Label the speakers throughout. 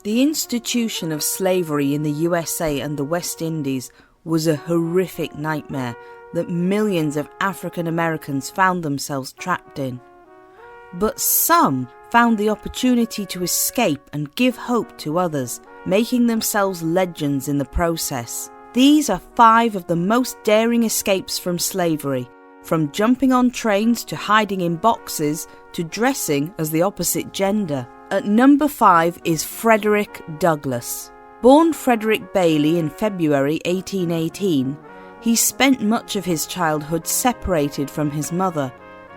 Speaker 1: The institution of slavery in the USA and the West Indies was a horrific nightmare that millions of African Americans found themselves trapped in. But some found the opportunity to escape and give hope to others, making themselves legends in the process. These are 5 of the most daring escapes from slavery, from jumping on trains to hiding in boxes to dressing as the opposite gender. At number 5 is Frederick Douglass. Born Frederick Bailey in February 1818, he spent much of his childhood separated from his mother,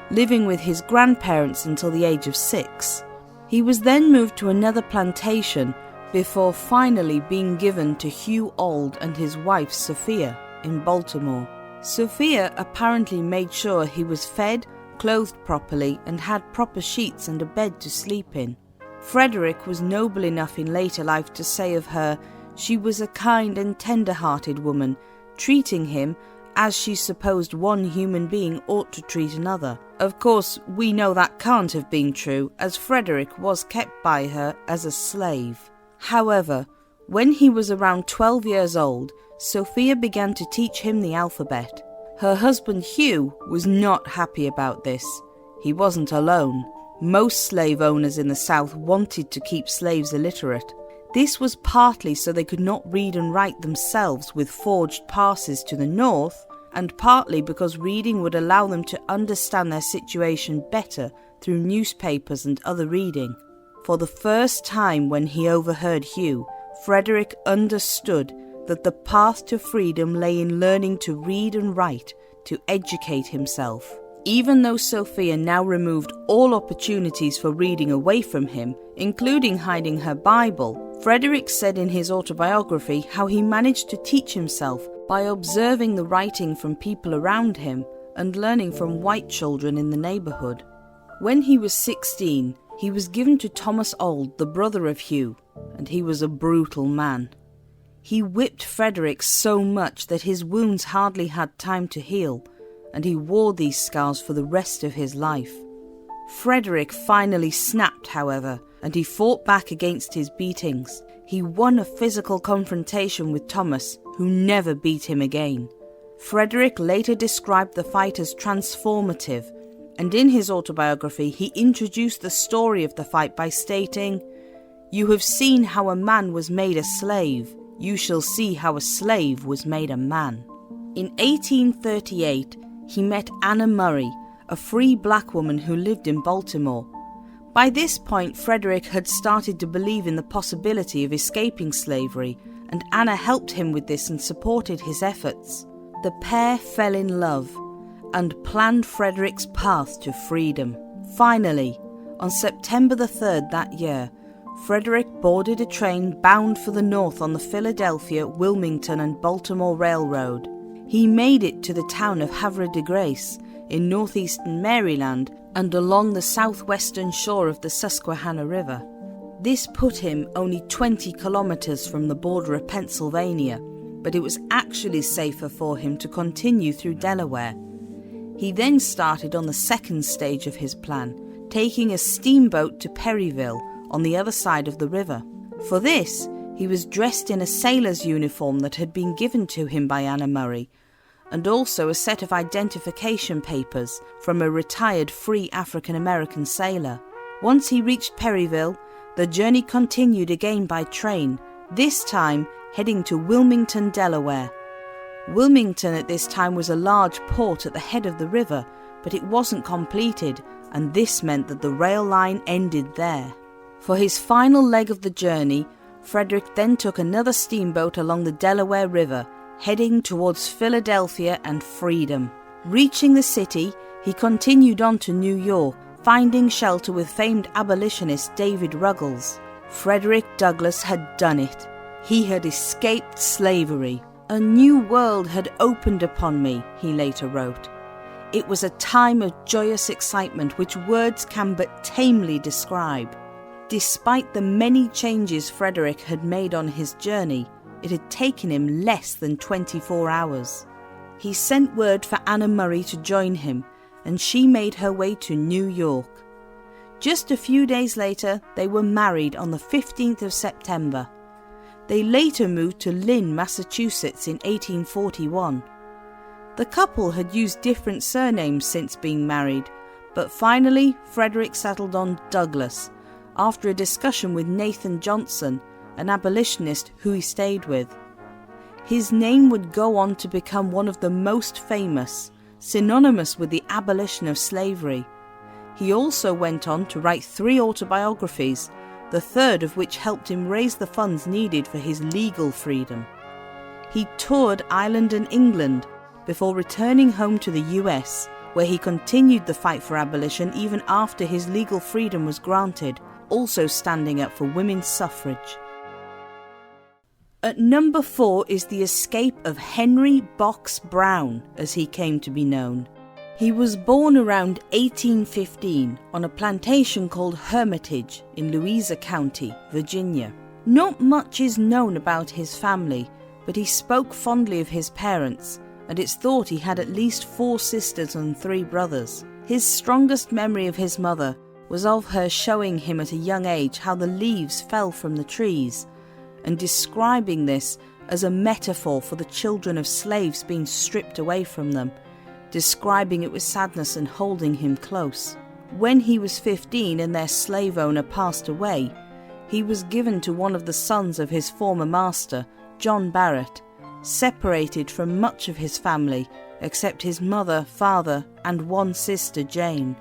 Speaker 1: living with his grandparents until the age of 6. He was then moved to another plantation before finally being given to Hugh Auld and his wife Sophia in Baltimore. Sophia apparently made sure he was fed, clothed properly, and had proper sheets and a bed to sleep in. Frederick was noble enough in later life to say of her, she was a kind and tender-hearted woman, treating him as she supposed one human being ought to treat another. Of course, we know that can't have been true, as Frederick was kept by her as a slave. However, when he was around 12 years old, Sophia began to teach him the alphabet. Her husband Hugh was not happy about this. He wasn't alone. Most slave owners in the South wanted to keep slaves illiterate. This was partly so they could not read and write themselves with forged passes to the North, and partly because reading would allow them to understand their situation better through newspapers and other reading. For the first time when he overheard Hugh, Frederick understood that the path to freedom lay in learning to read and write, to educate himself. Even though Sophia now removed all opportunities for reading away from him, including hiding her Bible, Frederick said in his autobiography how he managed to teach himself by observing the writing from people around him and learning from white children in the neighborhood. When he was 16, he was given to Thomas Auld, the brother of Hugh, and he was a brutal man. He whipped Frederick so much that his wounds hardly had time to heal, and he wore these scars for the rest of his life. Frederick finally snapped, however, and he fought back against his beatings. He won a physical confrontation with Thomas, who never beat him again. Frederick later described the fight as transformative, and in his autobiography he introduced the story of the fight by stating, "You have seen how a man was made a slave. You shall see how a slave was made a man." In 1838, he met Anna Murray, a free black woman who lived in Baltimore. By this point, Frederick had started to believe in the possibility of escaping slavery, and Anna helped him with this and supported his efforts. The pair fell in love and planned Frederick's path to freedom. Finally, on September the 3rd that year, Frederick boarded a train bound for the north on the Philadelphia, Wilmington and Baltimore Railroad. He made it to the town of Havre de Grace in northeastern Maryland and along the southwestern shore of the Susquehanna River. This put him only 20 kilometers from the border of Pennsylvania, but it was actually safer for him to continue through Delaware. He then started on the second stage of his plan, taking a steamboat to Perryville on the other side of the river. For this, he was dressed in a sailor's uniform that had been given to him by Anna Murray, and also a set of identification papers from a retired free African-American sailor. Once he reached Perryville, the journey continued again by train, this time heading to Wilmington, Delaware. Wilmington at this time was a large port at the head of the river, but it wasn't completed, and this meant that the rail line ended there. For his final leg of the journey, Frederick then took another steamboat along the Delaware River, heading towards Philadelphia and freedom. Reaching the city, he continued on to New York, finding shelter with famed abolitionist David Ruggles. Frederick Douglass had done it. He had escaped slavery. "A new world had opened upon me," he later wrote. "It was a time of joyous excitement which words can but tamely describe." Despite the many changes Frederick had made on his journey, it had taken him less than 24 hours. He sent word for Anna Murray to join him, and she made her way to New York. Just a few days later, they were married on the 15th of September. They later moved to Lynn, Massachusetts in 1841. The couple had used different surnames since being married, but finally Frederick settled on Douglass after a discussion with Nathan Johnson, an abolitionist who he stayed with. His name would go on to become one of the most famous, synonymous with the abolition of slavery. He also went on to write 3 autobiographies, the third of which helped him raise the funds needed for his legal freedom. He toured Ireland and England before returning home to the US, where he continued the fight for abolition even after his legal freedom was granted, also standing up for women's suffrage. At number 4 is the escape of Henry Box Brown, as he came to be known. He was born around 1815 on a plantation called Hermitage in Louisa County, Virginia. Not much is known about his family, but he spoke fondly of his parents, and it's thought he had at least 4 sisters and 3 brothers. His strongest memory of his mother was of her showing him at a young age how the leaves fell from the trees, and describing this as a metaphor for the children of slaves being stripped away from them, describing it with sadness and holding him close. When he was 15 and their slave owner passed away, he was given to one of the sons of his former master, John Barrett, separated from much of his family except his mother, father, and 1 sister, Jane.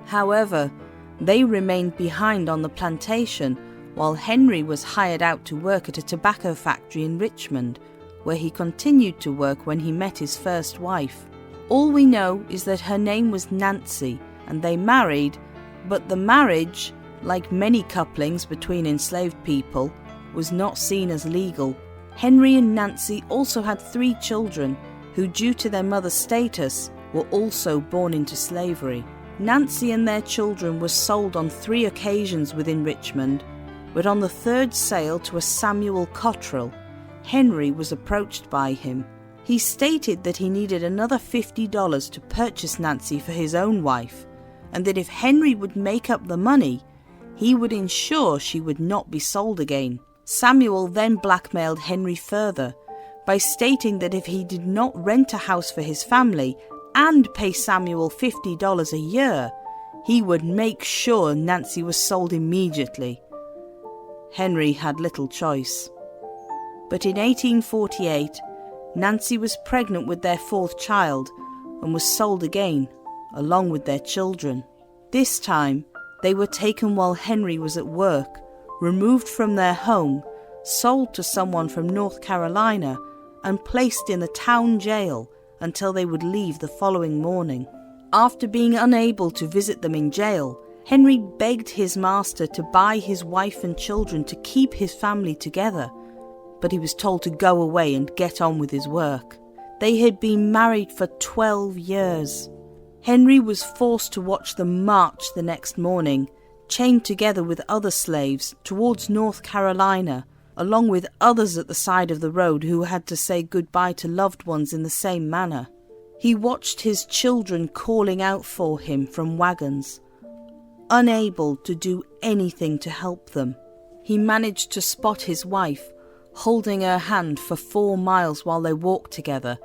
Speaker 1: However, they remained behind on the plantation while Henry was hired out to work at a tobacco factory in Richmond, where he continued to work when he met his first wife. All we know is that her name was Nancy, and they married, but the marriage, like many couplings between enslaved people, was not seen as legal. Henry and Nancy also had 3 children, who due to their mother's status were also born into slavery. Nancy and their children were sold on 3 occasions within Richmond, but on the 3rd sale to a Samuel Cottrell, Henry was approached by him. He stated that he needed another $50 to purchase Nancy for his own wife, and that if Henry would make up the money, he would ensure she would not be sold again. Samuel then blackmailed Henry further by stating that if he did not rent a house for his family and pay Samuel $50 a year, he would make sure Nancy was sold immediately. Henry had little choice. But in 1848, Nancy was pregnant with their 4th child and was sold again, along with their children. This time, they were taken while Henry was at work, removed from their home, sold to someone from North Carolina, and placed in the town jail until they would leave the following morning. After being unable to visit them in jail, Henry begged his master to buy his wife and children to keep his family together, but he was told to go away and get on with his work. They had been married for 12 years. Henry was forced to watch them march the next morning, chained together with other slaves, towards North Carolina, along with others at the side of the road who had to say goodbye to loved ones in the same manner. He watched his children calling out for him from wagons, unable to do anything to help them. He managed to spot his wife, holding her hand for 4 miles while they walked together,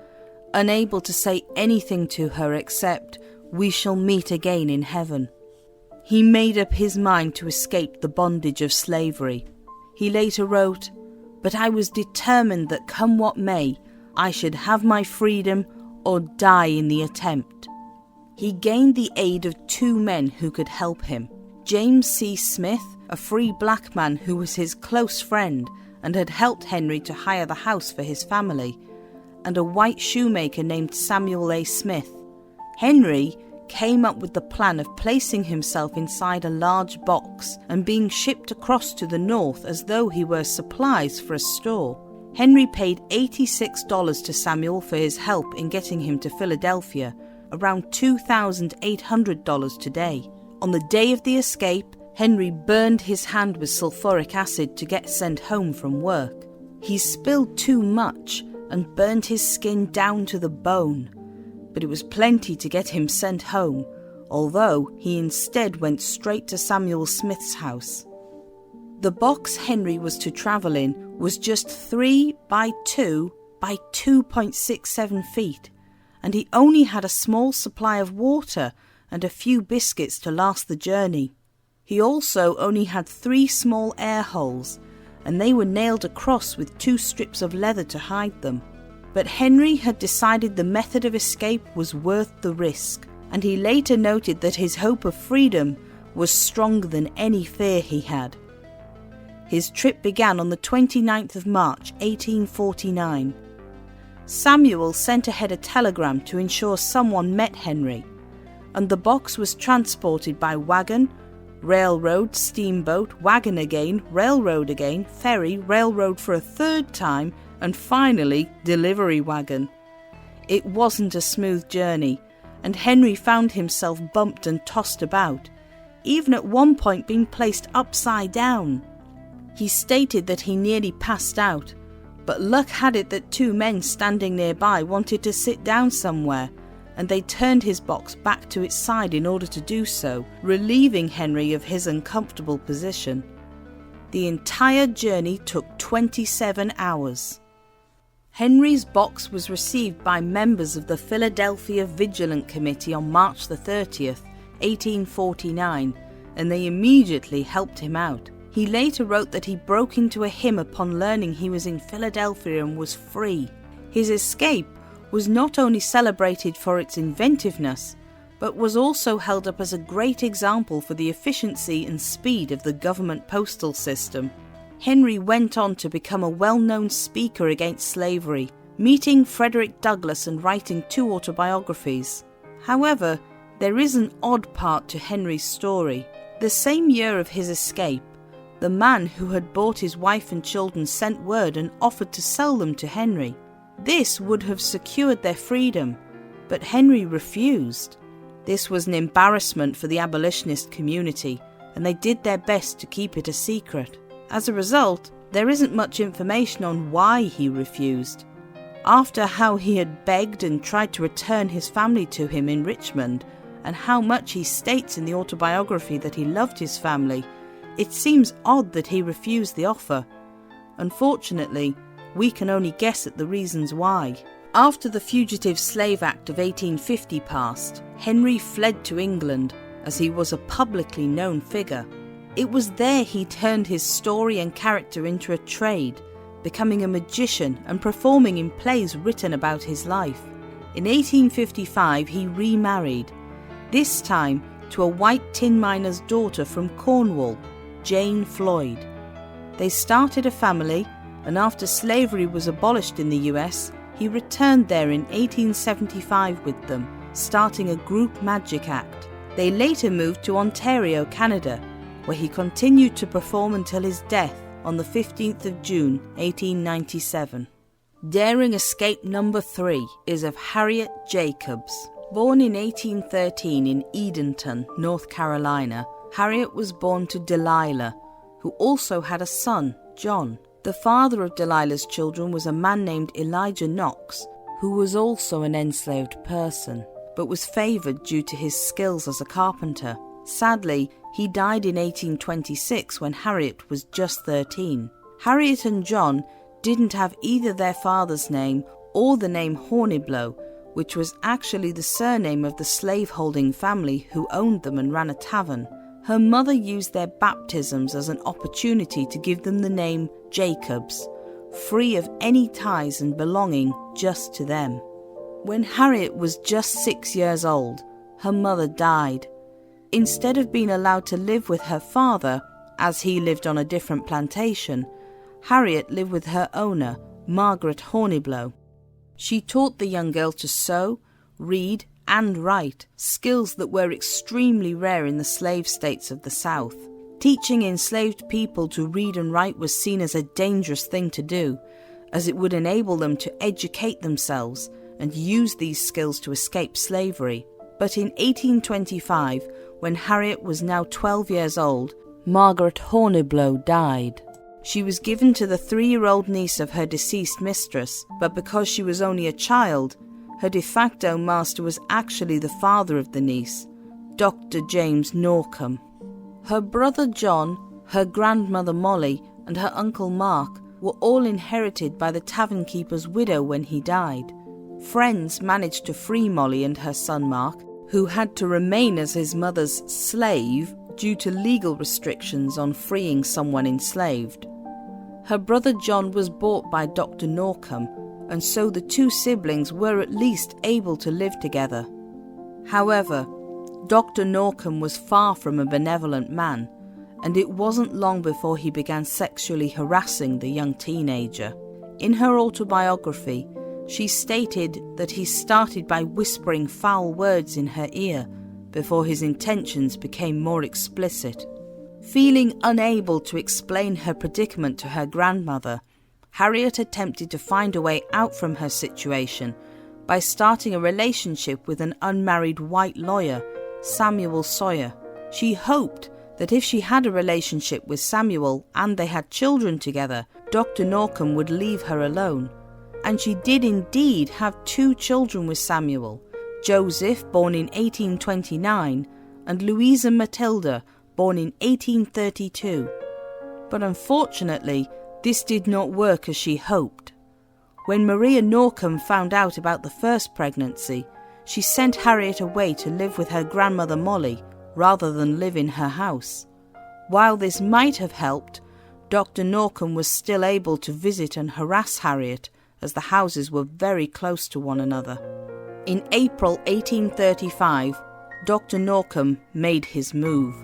Speaker 1: unable to say anything to her except, "We shall meet again in heaven." He made up his mind to escape the bondage of slavery. He later wrote, "But I was determined that come what may, I should have my freedom or die in the attempt." He gained the aid of 2 men who could help him. James C. Smith, a free black man who was his close friend and had helped Henry to hire the house for his family, and a white shoemaker named Samuel A. Smith. Henry came up with the plan of placing himself inside a large box and being shipped across to the north as though he were supplies for a store. Henry paid $86 to Samuel for his help in getting him to Philadelphia, around $2,800 today. On the day of the escape, Henry burned his hand with sulfuric acid to get sent home from work. He spilled too much and burned his skin down to the bone, but it was plenty to get him sent home, although he instead went straight to Samuel Smith's house. The box Henry was to travel in was just 3 by 2 by 2.67 feet, and he only had a small supply of water and a few biscuits to last the journey. He also only had 3 small air holes, and they were nailed across with 2 strips of leather to hide them. But Henry had decided the method of escape was worth the risk, and he later noted that his hope of freedom was stronger than any fear he had. His trip began on the 29th of March 1849. Samuel sent ahead a telegram to ensure someone met Henry, and the box was transported by wagon, railroad, steamboat, wagon again, railroad again, ferry, railroad for a 3rd time, and finally delivery wagon. It wasn't a smooth journey, and Henry found himself bumped and tossed about, even at one point being placed upside down. He stated that he nearly passed out, but luck had it that 2 men standing nearby wanted to sit down somewhere, and they turned his box back to its side in order to do so, relieving Henry of his uncomfortable position. The entire journey took 27 hours. Henry's box was received by members of the Philadelphia Vigilant Committee on March the 30th, 1849, and they immediately helped him out. He later wrote that he broke into a hymn upon learning he was in Philadelphia and was free. His escape was not only celebrated for its inventiveness, but was also held up as a great example for the efficiency and speed of the government postal system. Henry went on to become a well-known speaker against slavery, meeting Frederick Douglass and writing 2 autobiographies. However, there is an odd part to Henry's story. The same year of his escape, the man who had bought his wife and children sent word and offered to sell them to Henry. This would have secured their freedom, but Henry refused. This was an embarrassment for the abolitionist community, and they did their best to keep it a secret. As a result, there isn't much information on why he refused. After how he had begged and tried to return his family to him in Richmond, and how much he states in the autobiography that he loved his family, it seems odd that he refused the offer. Unfortunately, we can only guess at the reasons why. After the Fugitive Slave Act of 1850 passed, Henry fled to England as he was a publicly known figure. It was there he turned his story and character into a trade, becoming a magician and performing in plays written about his life. In 1855 he remarried, this time to a white tin miner's daughter from Cornwall, Jane Floyd. They started a family, and after slavery was abolished in the US, he returned there in 1875 with them, starting a group magic act. They later moved to Ontario, Canada, where he continued to perform until his death on the 15th of June, 1897. Daring escape number 3 is of Harriet Jacobs. Born in 1813 in Edenton, North Carolina, Harriet was born to Delilah, who also had a son, John. The father of Delilah's children was a man named Elijah Knox, who was also an enslaved person, but was favoured due to his skills as a carpenter. Sadly, he died in 1826 when Harriet was just 13. Harriet and John didn't have either their father's name or the name Horniblow, which was actually the surname of the slave-holding family who owned them and ran a tavern. Her mother used their baptisms as an opportunity to give them the name Jacobs, free of any ties and belonging just to them. When Harriet was just 6 years old, her mother died. Instead of being allowed to live with her father, as he lived on a different plantation, Harriet lived with her owner, Margaret Horniblow. She taught the young girl to sew, read, and write, skills that were extremely rare in the slave states of the South. Teaching enslaved people to read and write was seen as a dangerous thing to do, as it would enable them to educate themselves and use these skills to escape slavery. But in 1825, when Harriet was now 12 years old, Margaret Horniblow died. She was given to the 3-year-old niece of her deceased mistress, but because she was only a child, her de facto master was actually the father of the niece, Dr. James Norcom. Her brother John, her grandmother Molly, and her uncle Mark were all inherited by the tavern keeper's widow when he died. Friends managed to free Molly and her son Mark, who had to remain as his mother's slave due to legal restrictions on freeing someone enslaved. Her brother John was bought by Dr. Norcom, and so the two siblings were at least able to live together. However, Dr. Norcom was far from a benevolent man, and it wasn't long before he began sexually harassing the young teenager. In her autobiography, she stated that he started by whispering foul words in her ear before his intentions became more explicit. Feeling unable to explain her predicament to her grandmother, Harriet attempted to find a way out from her situation by starting a relationship with an unmarried white lawyer, Samuel Sawyer. She hoped that if she had a relationship with Samuel and they had children together, Dr. Norcom would leave her alone. And she did indeed have 2 children with Samuel, Joseph, born in 1829, and Louisa Matilda, born in 1832. But unfortunately, this did not work as she hoped. When Maria Norcom found out about the first pregnancy, she sent Harriet away to live with her grandmother Molly, rather than live in her house. While this might have helped, Dr. Norcom was still able to visit and harass Harriet, as the houses were very close to one another. In April 1835, Dr. Norcom made his move.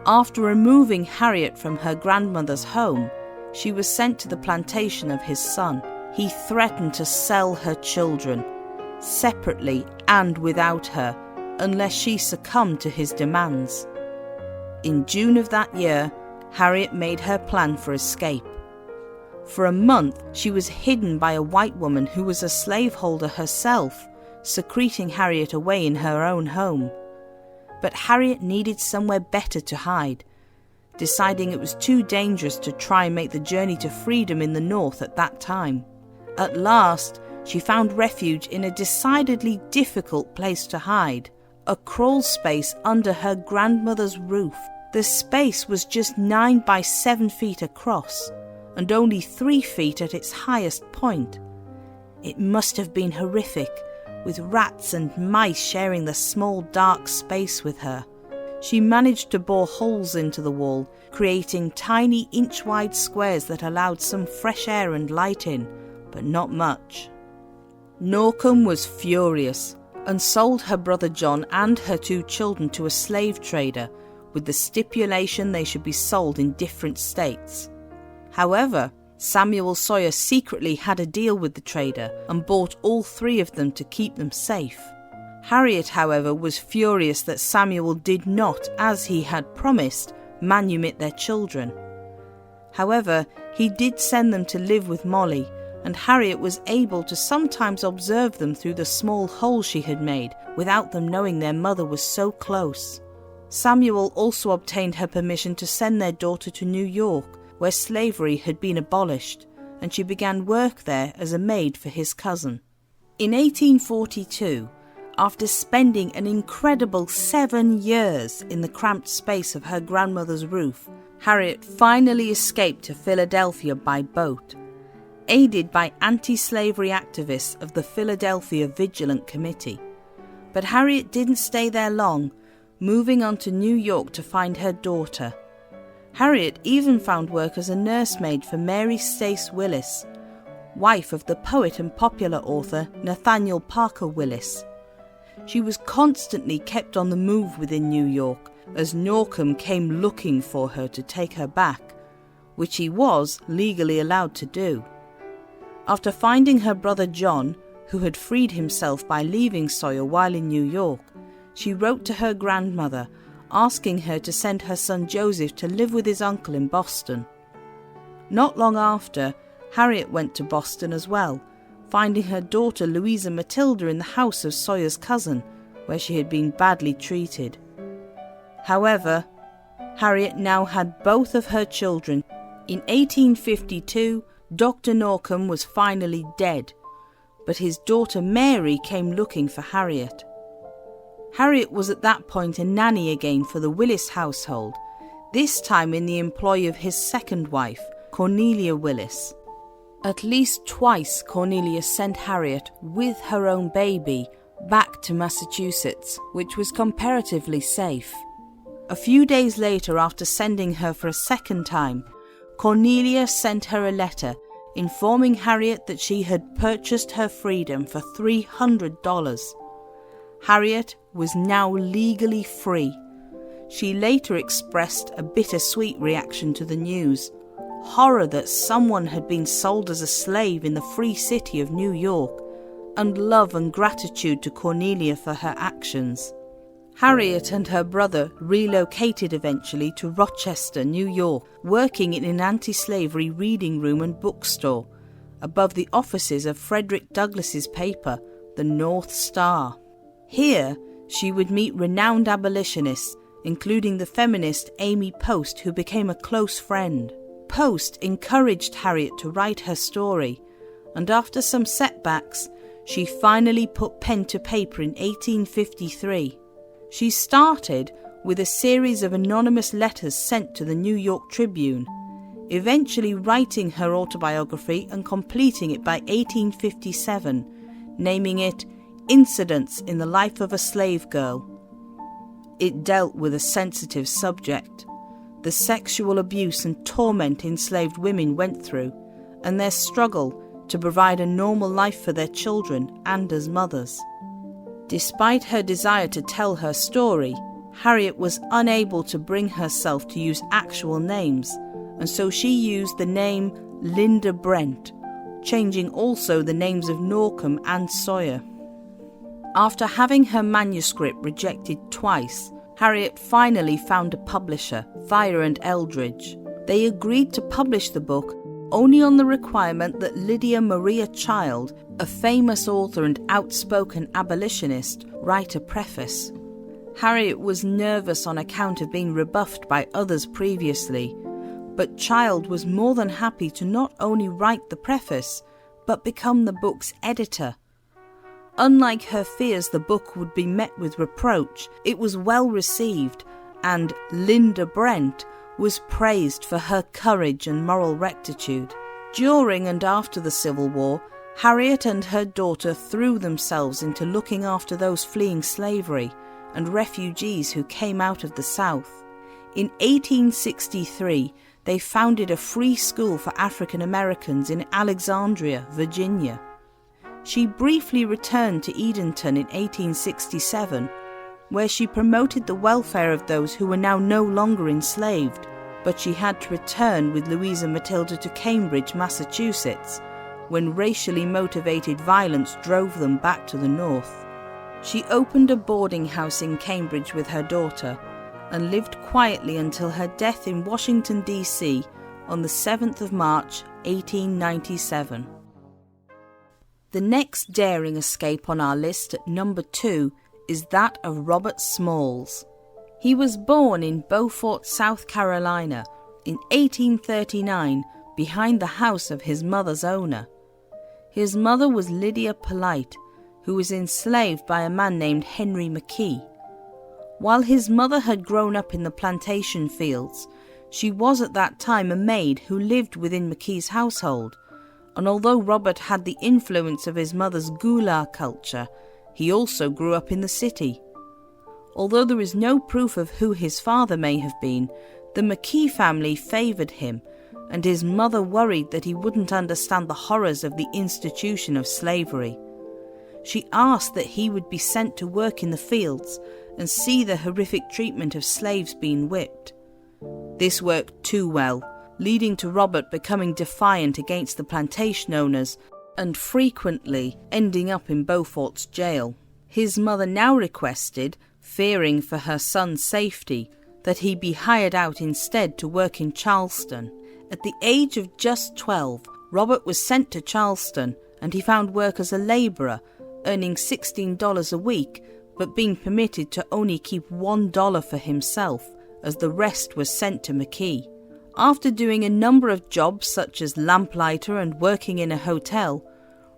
Speaker 1: After removing Harriet from her grandmother's home, she was sent to the plantation of his son. He threatened to sell her children, separately and without her, unless she succumbed to his demands. In June of that year, Harriet made her plan for escape. For a month, she was hidden by a white woman who was a slaveholder herself, secreting Harriet away in her own home. But Harriet needed somewhere better to hide, deciding it was too dangerous to try and make the journey to freedom in the north at that time. At last, she found refuge in a decidedly difficult place to hide, a crawl space under her grandmother's roof. The space was just 9 by 7 feet across, and only 3 feet at its highest point. It must have been horrific, with rats and mice sharing the small dark space with her. She managed to bore holes into the wall, creating tiny inch-wide squares that allowed some fresh air and light in, but not much. Norcom was furious and sold her brother John and her 2 children to a slave trader with the stipulation they should be sold in different states. However, Samuel Sawyer secretly had a deal with the trader and bought all 3 of them to keep them safe. Harriet, however, was furious that Samuel did not, as he had promised, manumit their children. However, he did send them to live with Molly, and Harriet was able to sometimes observe them through the small hole she had made without them knowing their mother was so close. Samuel also obtained her permission to send their daughter to New York, where slavery had been abolished, and she began work there as a maid for his cousin. In 1842, after spending an incredible 7 years in the cramped space of her grandmother's roof, Harriet finally escaped to Philadelphia by boat, aided by anti-slavery activists of the Philadelphia Vigilant Committee. But Harriet didn't stay there long, moving on to New York to find her daughter. Harriet even found work as a nursemaid for Mary Stace Willis, wife of the poet and popular author Nathaniel Parker Willis. She was constantly kept on the move within New York, as Norcom came looking for her to take her back, which he was legally allowed to do. After finding her brother John, who had freed himself by leaving Sawyer while in New York, she wrote to her grandmother, asking her to send her son Joseph to live with his uncle in Boston. Not long after, Harriet went to Boston as well, finding her daughter Louisa Matilda in the house of Sawyer's cousin, where she had been badly treated. However, Harriet now had both of her children. In 1852, Dr. Norcom was finally dead, but his daughter Mary came looking for Harriet. Harriet was at that point a nanny again for the Willis household, this time in the employ of his second wife, Cornelia Willis. At least twice Cornelia sent Harriet, with her own baby, back to Massachusetts, which was comparatively safe. A few days later, after sending her for a second time, Cornelia sent her a letter informing Harriet that she had purchased her freedom for $300. Harriet was now legally free. She later expressed a bittersweet reaction to the news, horror that someone had been sold as a slave in the free city of New York, and love and gratitude to Cornelia for her actions. Harriet and her brother relocated eventually to Rochester, New York, working in an anti-slavery reading room and bookstore, above the offices of Frederick Douglass's paper, The North Star. Here, she would meet renowned abolitionists, including the feminist Amy Post, who became a close friend. Post encouraged Harriet to write her story, and after some setbacks, she finally put pen to paper in 1853. She started with a series of anonymous letters sent to the New York Tribune, eventually writing her autobiography and completing it by 1857, naming it Incidents in the Life of a Slave Girl. It dealt with a sensitive subject, the sexual abuse and torment enslaved women went through, and their struggle to provide a normal life for their children and as mothers. Despite her desire to tell her story, Harriet was unable to bring herself to use actual names, and so she used the name Linda Brent, changing also the names of Norcom and Sawyer. After having her manuscript rejected twice, Harriet finally found a publisher, Thayer and Eldridge. They agreed to publish the book only on the requirement that Lydia Maria Child, a famous author and outspoken abolitionist, write a preface. Harriet was nervous on account of being rebuffed by others previously, but Child was more than happy to not only write the preface, but become the book's editor. Unlike her fears the book would be met with reproach, it was well received, and Linda Brent was praised for her courage and moral rectitude. During and after the Civil War, Harriet and her daughter threw themselves into looking after those fleeing slavery and refugees who came out of the South. In 1863, they founded a free school for African Americans in Alexandria, Virginia. She briefly returned to Edenton in 1867, where she promoted the welfare of those who were now no longer enslaved, but she had to return with Louisa Matilda to Cambridge, Massachusetts, when racially motivated violence drove them back to the north. She opened a boarding house in Cambridge with her daughter and lived quietly until her death in Washington, D.C. on the 7th of March, 1897. The next daring escape on our list at number 2 is that of Robert Smalls. He was born in Beaufort, South Carolina, in 1839 behind the house of his mother's owner. His mother was Lydia Polite, who was enslaved by a man named Henry McKee. While his mother had grown up in the plantation fields, she was at that time a maid who lived within McKee's household, and although Robert had the influence of his mother's goulart culture, he also grew up in the city. Although there is no proof of who his father may have been, the McKee family favoured him, and his mother worried that he wouldn't understand the horrors of the institution of slavery. She asked that he would be sent to work in the fields and see the horrific treatment of slaves being whipped. This worked too well, leading to Robert becoming defiant against the plantation owners and frequently ending up in Beaufort's jail. His mother now requested, fearing for her son's safety, that he be hired out instead to work in Charleston. At the age of just 12, Robert was sent to Charleston, and he found work as a labourer, earning $16 a week, but being permitted to only keep $1 for himself, as the rest was sent to McKee. After doing a number of jobs such as lamplighter and working in a hotel,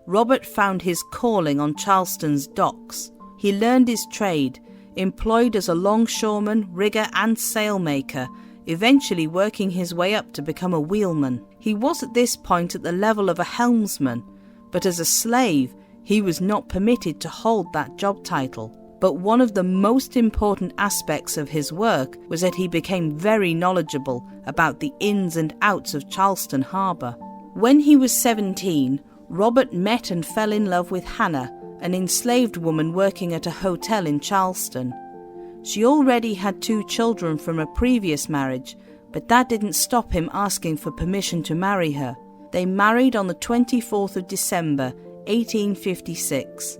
Speaker 1: Robert found his calling on Charleston's docks. He learned his trade, employed as a longshoreman, rigger and sailmaker, eventually working his way up to become a wheelman. He was at this point at the level of a helmsman, but as a slave, he was not permitted to hold that job title. But one of the most important aspects of his work was that he became very knowledgeable about the ins and outs of Charleston Harbour. When he was 17, Robert met and fell in love with Hannah, an enslaved woman working at a hotel in Charleston. She already had 2 children from a previous marriage, but that didn't stop him asking for permission to marry her. They married on the 24th of December, 1856.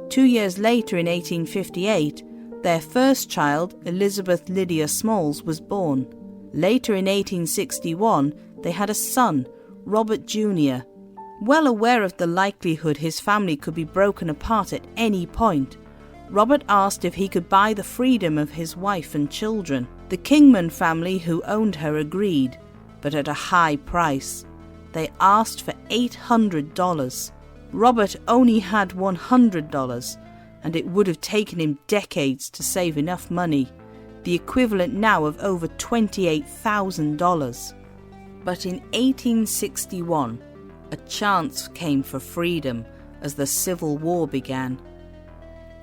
Speaker 1: 2 years later, in 1858, their first child, Elizabeth Lydia Smalls, was born. Later in 1861, they had a son, Robert Jr. Well aware of the likelihood his family could be broken apart at any point, Robert asked if he could buy the freedom of his wife and children. The Kingman family who owned her agreed, but at a high price. They asked for $800. Robert only had $100, and it would have taken him decades to save enough money, the equivalent now of over $28,000. But in 1861, a chance came for freedom as the Civil War began.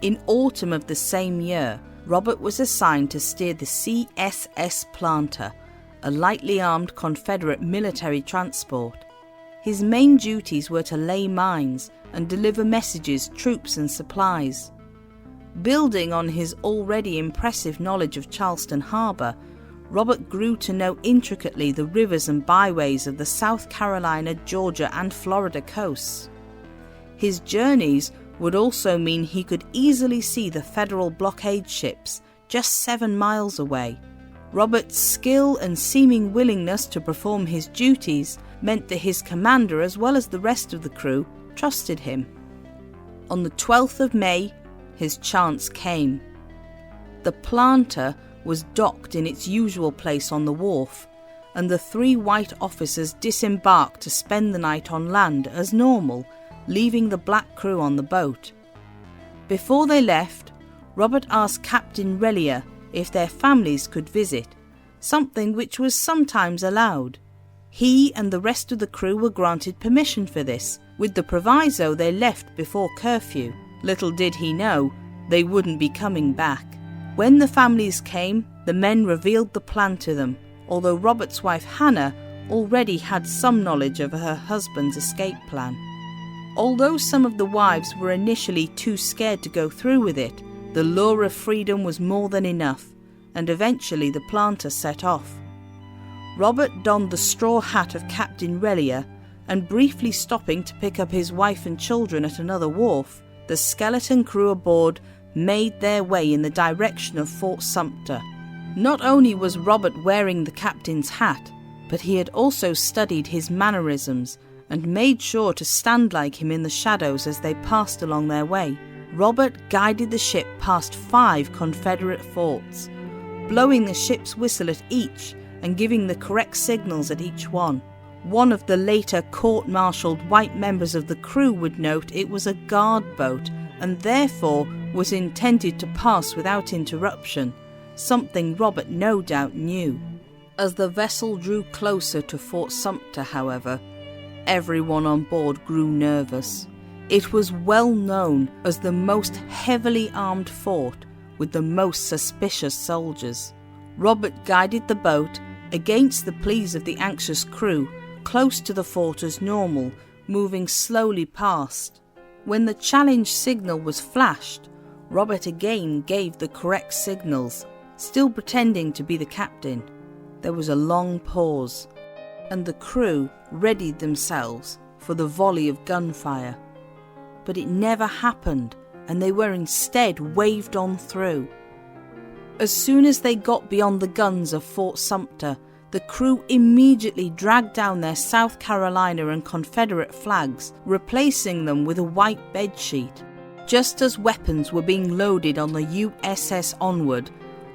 Speaker 1: In autumn of the same year, Robert was assigned to steer the CSS Planter, a lightly armed Confederate military transport. His main duties were to lay mines and deliver messages, troops and supplies. Building on his already impressive knowledge of Charleston Harbour, Robert grew to know intricately the rivers and byways of the South Carolina, Georgia and Florida coasts. His journeys would also mean he could easily see the Federal blockade ships just 7 miles away. Robert's skill and seeming willingness to perform his duties meant that his commander, as well as the rest of the crew, trusted him. On the 12th of May, his chance came. The Planter was docked in its usual place on the wharf, and the 3 white officers disembarked to spend the night on land as normal, leaving the black crew on the boat. Before they left, Robert asked Captain Rellier if their families could visit, something which was sometimes allowed. He and the rest of the crew were granted permission for this, with the proviso they left before curfew. Little did he know, they wouldn't be coming back. When the families came, the men revealed the plan to them, although Robert's wife Hannah already had some knowledge of her husband's escape plan. Although some of the wives were initially too scared to go through with it, the lure of freedom was more than enough, and eventually the Planter set off. Robert donned the straw hat of Captain Rellier, and briefly stopping to pick up his wife and children at another wharf, the skeleton crew aboard made their way in the direction of Fort Sumter. Not only was Robert wearing the captain's hat, but he had also studied his mannerisms and made sure to stand like him in the shadows as they passed along their way. Robert guided the ship past 5 Confederate forts, blowing the ship's whistle at each and giving the correct signals at each one. One of the later court-martialed white members of the crew would note it was a guard boat and therefore was intended to pass without interruption, something Robert no doubt knew. As the vessel drew closer to Fort Sumter, however, everyone on board grew nervous. It was well known as the most heavily armed fort with the most suspicious soldiers. Robert guided the boat, against the pleas of the anxious crew, close to the fort as normal, moving slowly past. When the challenge signal was flashed, Robert again gave the correct signals, still pretending to be the captain. There was a long pause, and the crew readied themselves for the volley of gunfire. But it never happened, and they were instead waved on through. As soon as they got beyond the guns of Fort Sumter, the crew immediately dragged down their South Carolina and Confederate flags, replacing them with a white bedsheet. Just as weapons were being loaded on the USS Onward,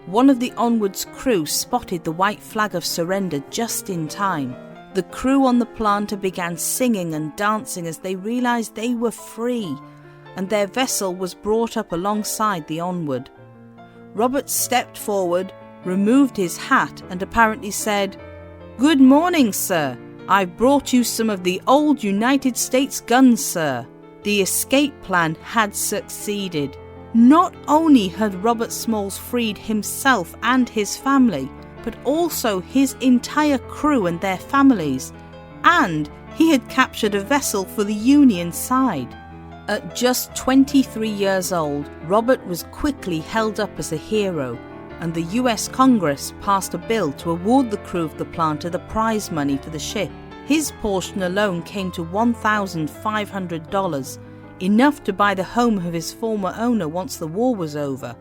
Speaker 1: one of the Onward's crew spotted the white flag of surrender just in time. The crew on the Planter began singing and dancing as they realized they were free, and their vessel was brought up alongside the Onward. Robert stepped forward, removed his hat, and apparently said, "Good morning, sir. I've brought you some of the old United States guns, sir." The escape plan had succeeded. Not only had Robert Smalls freed himself and his family, but also his entire crew and their families, and he had captured a vessel for the Union side. At just 23 years old, Robert was quickly held up as a hero, and the US Congress passed a bill to award the crew of the planter the prize money for the ship. His portion alone came to $1,500, enough to buy the home of his former owner once the war was over,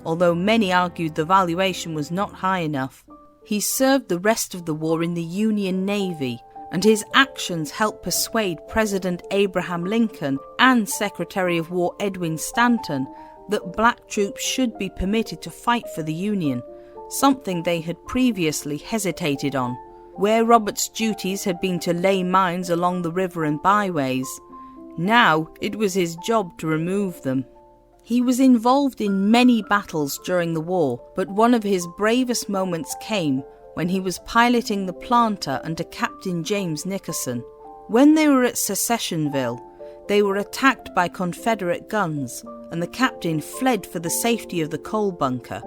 Speaker 1: although many argued the valuation was not high enough. He served the rest of the war in the Union Navy, and his actions helped persuade President Abraham Lincoln and Secretary of War Edwin Stanton that black troops should be permitted to fight for the Union, something they had previously hesitated on. Where Robert's duties had been to lay mines along the river and byways, now it was his job to remove them. He was involved in many battles during the war, but one of his bravest moments came when he was piloting the planter under Captain James Nickerson. When they were at Secessionville, they were attacked by Confederate guns, and the captain fled for the safety of the coal bunker.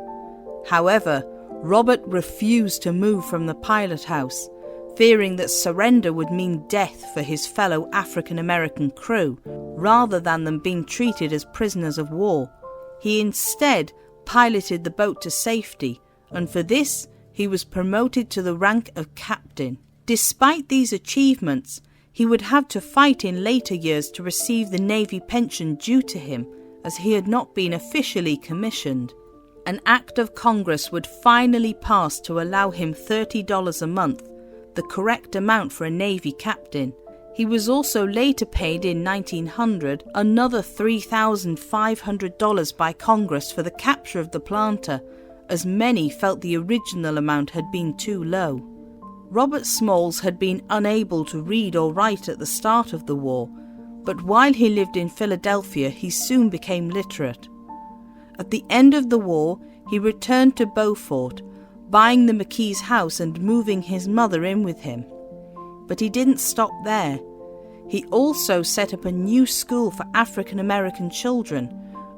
Speaker 1: However, Robert refused to move from the pilot house, fearing that surrender would mean death for his fellow African-American crew, rather than them being treated as prisoners of war. He instead piloted the boat to safety, and for this he was promoted to the rank of captain. Despite these achievements, he would have to fight in later years to receive the Navy pension due to him, as he had not been officially commissioned. An act of Congress would finally pass to allow him $30 a month, the correct amount for a Navy captain. He was also later paid in 1900 another $3,500 by Congress for the capture of the planter, as many felt the original amount had been too low. Robert Smalls had been unable to read or write at the start of the war, but while he lived in Philadelphia he soon became literate. At the end of the war, he returned to Beaufort, buying the McKee's house and moving his mother in with him. But he didn't stop there. He also set up a new school for African American children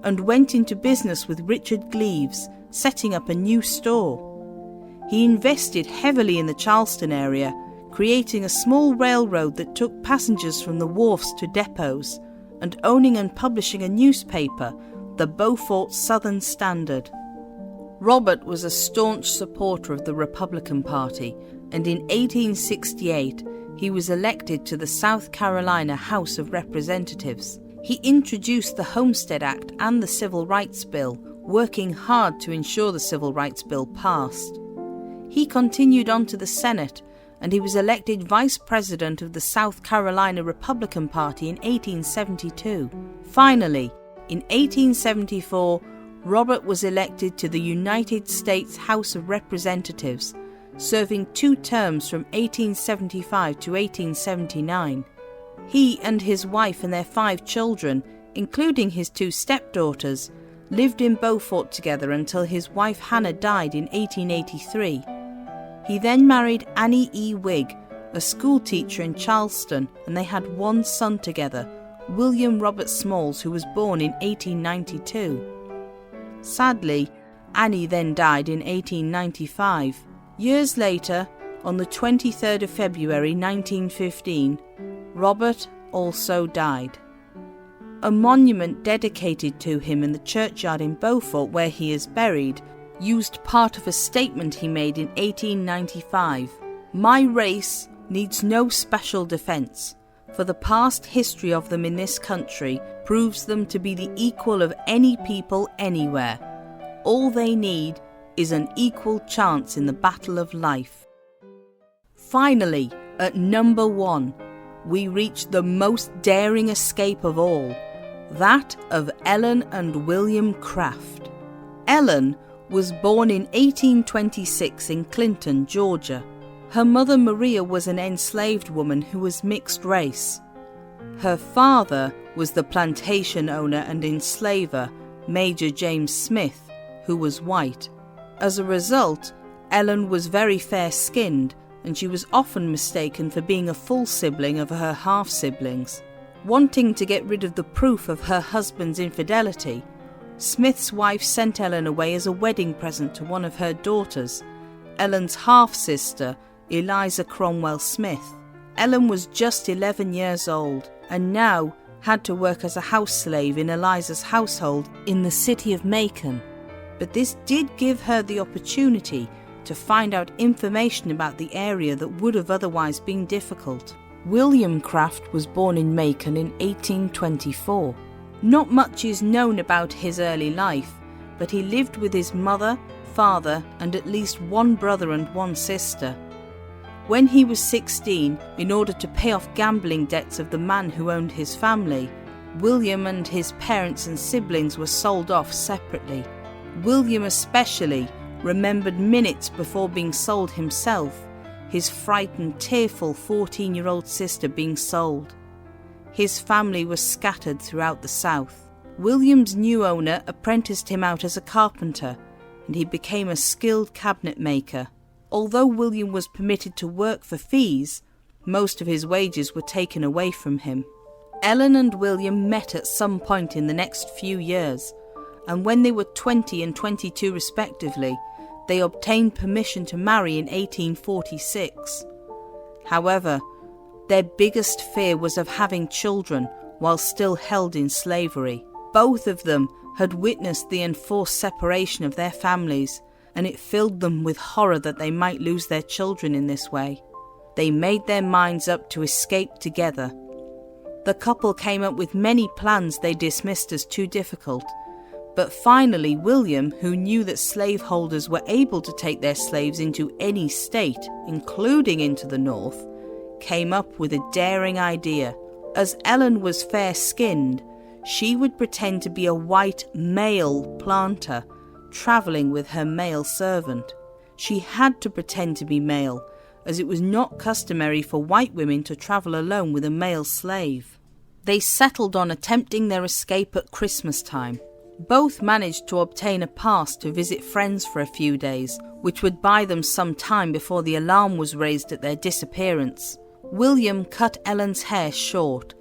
Speaker 1: and went into business with Richard Gleaves, setting up a new store. He invested heavily in the Charleston area, creating a small railroad that took passengers from the wharfs to depots, and owning and publishing a newspaper, the Beaufort Southern Standard. Robert was a staunch supporter of the Republican Party, and in 1868 he was elected to the South Carolina House of Representatives. He introduced the Homestead Act and the Civil Rights Bill, working hard to ensure the Civil Rights Bill passed. He continued on to the Senate, and he was elected Vice President of the South Carolina Republican Party in 1872. Finally, in 1874, Robert was elected to the United States House of Representatives, serving 2 terms from 1875 to 1879. He and his wife and their 5 children, including his 2 stepdaughters, lived in Beaufort together until his wife Hannah died in 1883. He then married Annie E. Wigg, a schoolteacher in Charleston, and they had 1 son together, William Robert Smalls, who was born in 1892. Sadly, Annie then died in 1895. Years later, on the 23rd of February 1915, Robert also died. A monument dedicated to him in the churchyard in Beaufort, where he is buried, used part of a statement he made in 1895. "My race needs no special defence, for the past history of them in this country proves them to be the equal of any people anywhere. All they need is an equal chance in the battle of life." Finally, at number 1, we reach the most daring escape of all, that of Ellen and William Craft. Ellen was born in 1826 in Clinton, Georgia. Her mother Maria was an enslaved woman who was mixed race. Her father was the plantation owner and enslaver, Major James Smith, who was white. As a result, Ellen was very fair-skinned, and she was often mistaken for being a full sibling of her half-siblings. Wanting to get rid of the proof of her husband's infidelity, Smith's wife sent Ellen away as a wedding present to one of her daughters, Ellen's half-sister, Eliza Cromwell Smith. Ellen was just 11 years old and now had to work as a house slave in Eliza's household in the city of Macon. But this did give her the opportunity to find out information about the area that would have otherwise been difficult. William Craft was born in Macon in 1824. Not much is known about his early life, but he lived with his mother, father, and at least one brother and one sister. When he was 16, in order to pay off gambling debts of the man who owned his family, William and his parents and siblings were sold off separately. William especially remembered minutes before being sold himself, his frightened, tearful 14-year-old sister being sold. His family was scattered throughout the South. William's new owner apprenticed him out as a carpenter, and he became a skilled cabinet maker. Although William was permitted to work for fees, most of his wages were taken away from him. Ellen and William met at some point in the next few years, and when they were 20 and 22 respectively, they obtained permission to marry in 1846. However, their biggest fear was of having children while still held in slavery. Both of them had witnessed the enforced separation of their families, and it filled them with horror that they might lose their children in this way. They made their minds up to escape together. The couple came up with many plans they dismissed as too difficult, but finally William, who knew that slaveholders were able to take their slaves into any state, including into the North, came up with a daring idea. As Ellen was fair-skinned, she would pretend to be a white male planter, travelling with her male servant. She had to pretend to be male, as it was not customary for white women to travel alone with a male slave. They settled on attempting their escape at Christmas time. Both managed to obtain a pass to visit friends for a few days, which would buy them some time before the alarm was raised at their disappearance. William cut Ellen's hair short,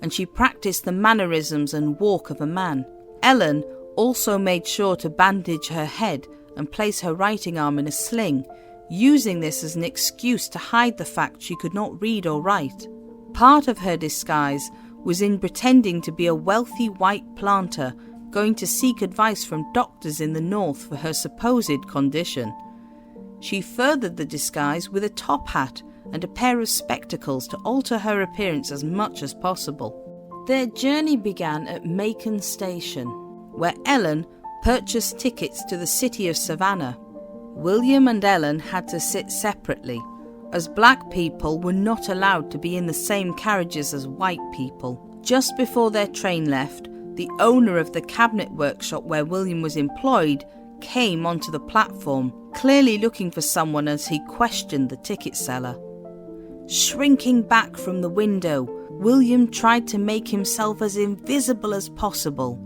Speaker 1: and she practiced the mannerisms and walk of a man. Ellen also made sure to bandage her head and place her writing arm in a sling, using this as an excuse to hide the fact she could not read or write. Part of her disguise was in pretending to be a wealthy white planter going to seek advice from doctors in the North for her supposed condition. She furthered the disguise with a top hat and a pair of spectacles to alter her appearance as much as possible. Their journey began at Macon Station, where Ellen purchased tickets to the city of Savannah. William and Ellen had to sit separately, as black people were not allowed to be in the same carriages as white people. Just before their train left, the owner of the cabinet workshop where William was employed came onto the platform, clearly looking for someone as he questioned the ticket seller. Shrinking back from the window, William tried to make himself as invisible as possible.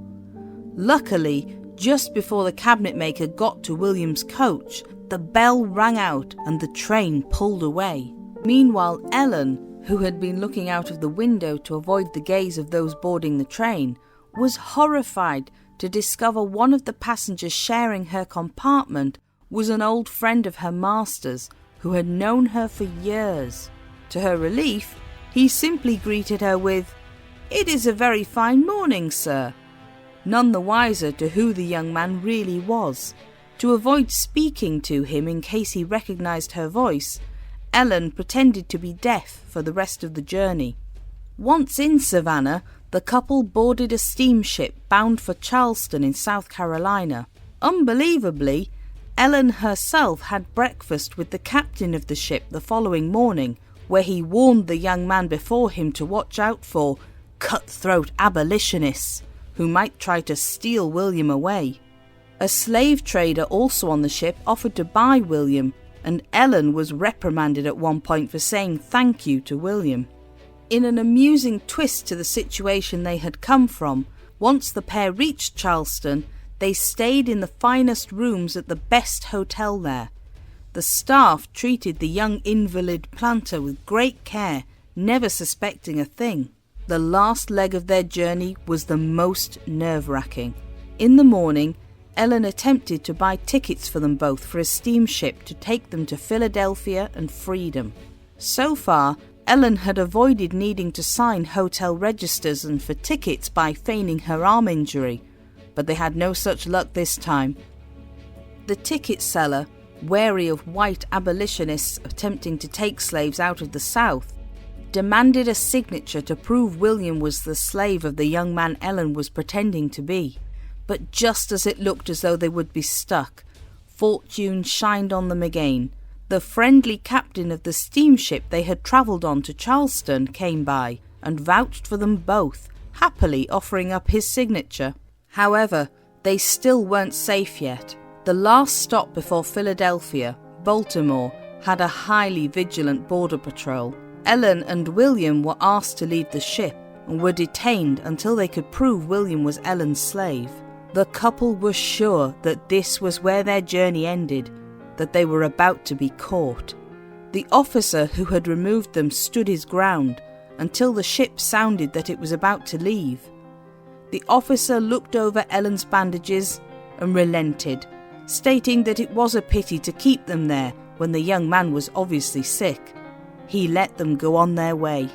Speaker 1: Luckily, just before the cabinet maker got to William's coach, the bell rang out and the train pulled away. Meanwhile, Ellen, who had been looking out of the window to avoid the gaze of those boarding the train, was horrified to discover one of the passengers sharing her compartment was an old friend of her master's who had known her for years. To her relief, he simply greeted her with, "It is a very fine morning, sir," none the wiser to who the young man really was. To avoid speaking to him in case he recognised her voice, Ellen pretended to be deaf for the rest of the journey. Once in Savannah, the couple boarded a steamship bound for Charleston in South Carolina. Unbelievably, Ellen herself had breakfast with the captain of the ship the following morning, where he warned the young man before him to watch out for cutthroat abolitionists who might try to steal William away. A slave trader also on the ship offered to buy William, and Ellen was reprimanded at one point for saying thank you to William. In an amusing twist to the situation they had come from, once the pair reached Charleston, They stayed in the finest rooms at the best hotel there. The staff treated the young invalid planter with great care, never suspecting a thing. The last leg of their journey was the most nerve-wracking. In the morning, Ellen attempted to buy tickets for them both for a steamship to take them to Philadelphia and freedom. So far, Ellen had avoided needing to sign hotel registers and for tickets by feigning her arm injury, but they had no such luck this time. The ticket seller, wary of white abolitionists attempting to take slaves out of the South, demanded a signature to prove William was the slave of the young man Ellen was pretending to be. But just as it looked as though they would be stuck, fortune shined on them again. The friendly captain of the steamship they had travelled on to Charleston came by and vouched for them both, happily offering up his signature. However, they still weren't safe yet. The last stop before Philadelphia, Baltimore, had a highly vigilant border patrol. Ellen and William were asked to leave the ship and were detained until they could prove William was Ellen's slave. The couple were sure that this was where their journey ended, that they were about to be caught. The officer who had removed them stood his ground until the ship sounded that it was about to leave. The officer looked over Ellen's bandages and relented, stating that it was a pity to keep them there when the young man was obviously sick. He let them go on their way.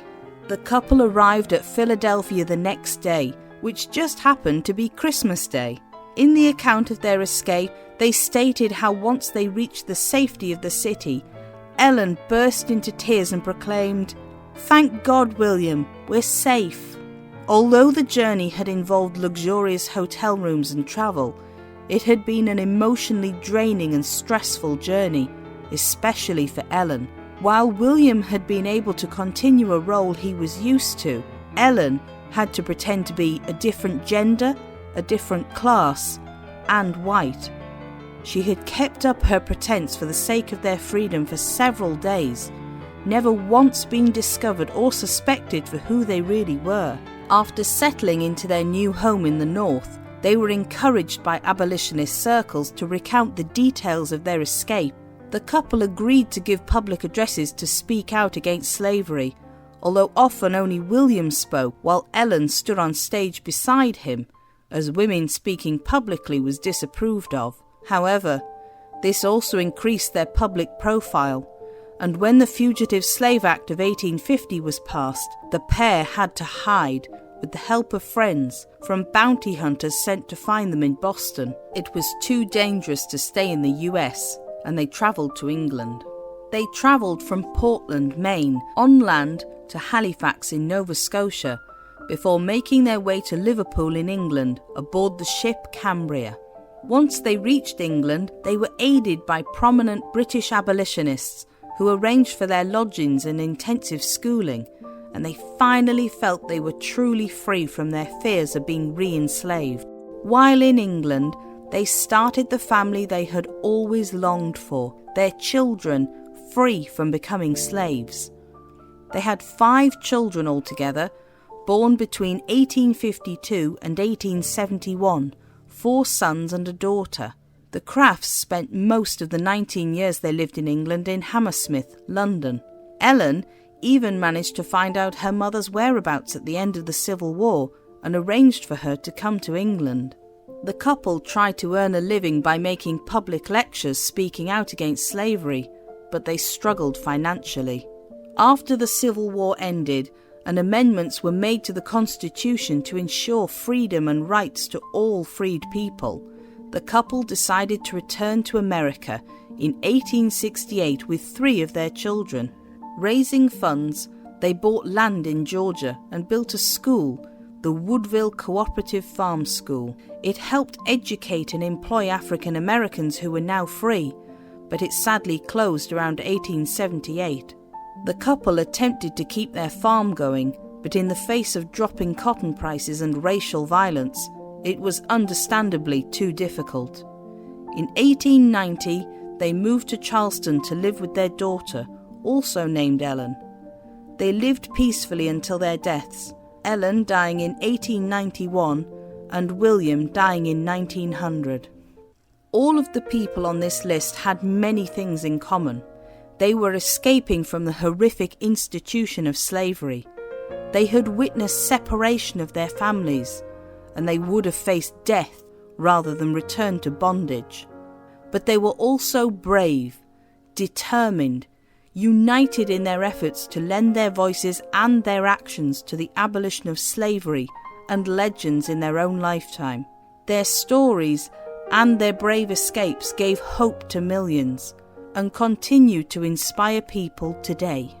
Speaker 1: The couple arrived at Philadelphia the next day, which just happened to be Christmas Day. In the account of their escape, they stated how once they reached the safety of the city, Ellen burst into tears and proclaimed, "Thank God, William, we're safe." Although the journey had involved luxurious hotel rooms and travel, it had been an emotionally draining and stressful journey, especially for Ellen. While William had been able to continue a role he was used to, Ellen had to pretend to be a different gender, a different class, and white. She had kept up her pretense for the sake of their freedom for several days, never once being discovered or suspected for who they really were. After settling into their new home in the North, they were encouraged by abolitionist circles to recount the details of their escape. The couple agreed to give public addresses to speak out against slavery, although often only William spoke while Ellen stood on stage beside him, as women speaking publicly was disapproved of. However, this also increased their public profile, and when the Fugitive Slave Act of 1850 was passed, the pair had to hide, with the help of friends, from bounty hunters sent to find them in Boston. It was too dangerous to stay in the US, and they travelled to England. They travelled from Portland, Maine, on land to Halifax in Nova Scotia, before making their way to Liverpool in England aboard the ship Cambria. Once they reached England, they were aided by prominent British abolitionists who arranged for their lodgings and intensive schooling, and they finally felt they were truly free from their fears of being re-enslaved. While in England, they started the family they had always longed for, their children free from becoming slaves. They had 5 children altogether, born between 1852 and 1871, 4 sons and a daughter. The Crafts spent most of the 19 years they lived in England in Hammersmith, London. Ellen even managed to find out her mother's whereabouts at the end of the Civil War and arranged for her to come to England. The couple tried to earn a living by making public lectures speaking out against slavery, but they struggled financially. After the Civil War ended, and amendments were made to the Constitution to ensure freedom and rights to all freed people, the couple decided to return to America in 1868 with 3 of their children. Raising funds, they bought land in Georgia and built a school, the Woodville Cooperative Farm School. It helped educate and employ African Americans who were now free, but it sadly closed around 1878. The couple attempted to keep their farm going, but in the face of dropping cotton prices and racial violence, it was understandably too difficult. In 1890, they moved to Charleston to live with their daughter, also named Ellen. They lived peacefully until their deaths, Ellen dying in 1891 and William dying in 1900. All of the people on this list had many things in common. They were escaping from the horrific institution of slavery. They had witnessed separation of their families, and they would have faced death rather than return to bondage. But they were also brave, determined, united in their efforts to lend their voices and their actions to the abolition of slavery and legends in their own lifetime. Their stories and their brave escapes gave hope to millions and continue to inspire people today.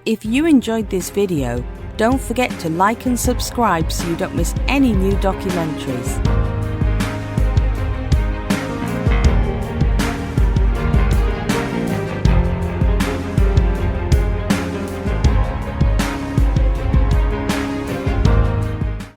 Speaker 1: If you enjoyed this video, don't forget to like and subscribe so you don't miss any new documentaries.